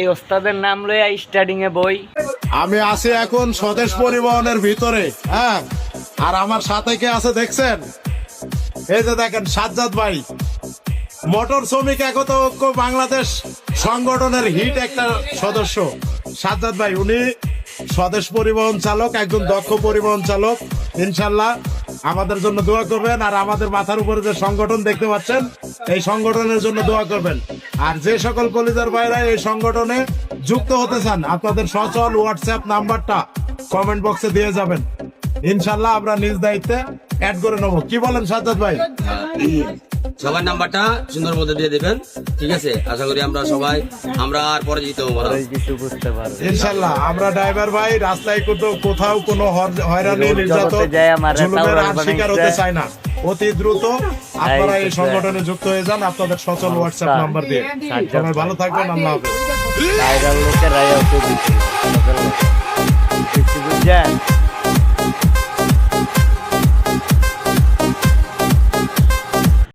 এই ওস্তাদের নাম লইয়া স্টার্টিং এ বই। আমি আছি এখন স্বদেশ পরিবহনের ভিতরে, হ্যাঁ। আর আমার সাথে কে আছে দেখছেন? এই যে দেখেন সাজ্জাদ ভাই, মোটর শ্রমিক একতা ঐক্য বাংলাদেশ সংগঠনের হিট একটা সদস্য সাজ্জাদ ভাই। উনি স্বদেশ পরিবহন চালক, একজন দক্ষ পরিবহন চালক। ইনশাল্লাহ আমাদের জন্য দোয়া করবেন। আর আমাদের মাথার উপরে যে সংগঠন দেখতে পাচ্ছেন, এই সংগঠনের জন্য দোয়া করবেন। আর যে সকল কলিজার ভাইরা এই সংগঠনে যুক্ত হতে চান, আপনাদের সচল হোয়াটসঅ্যাপ নাম্বারটা কমেন্ট বক্সে দিয়ে যাবেন। ইনশাল্লাহ আমরা নিজ দায়িত্বে অ্যাড করে নেবো। কি বলেন সাজ্জাদ ভাই? সবার নাম্বারটা সুন্দর মতো দিয়ে দেবেন, ঠিক আছে? আশা করি আমরা সবাই আর পরে যেতে হবো না। কিছু বুঝতে পারবে ইনশাল্লাহ আমরা ড্রাইভার ভাই রাস্তায় কোথাও কোনো হয়রানি নির্যাতন জুলুমের আর শিকার হতে চাই না। অতি দ্রুত আপনারা এই সংগঠনে যুক্ত হয়ে যান আপনাদের সচল হোয়াটসঅ্যাপ নাম্বার দিয়ে। সবাই ভালো থাকবেন, আল্লাহ হাফেজ। লোকেরাই বুঝছেন।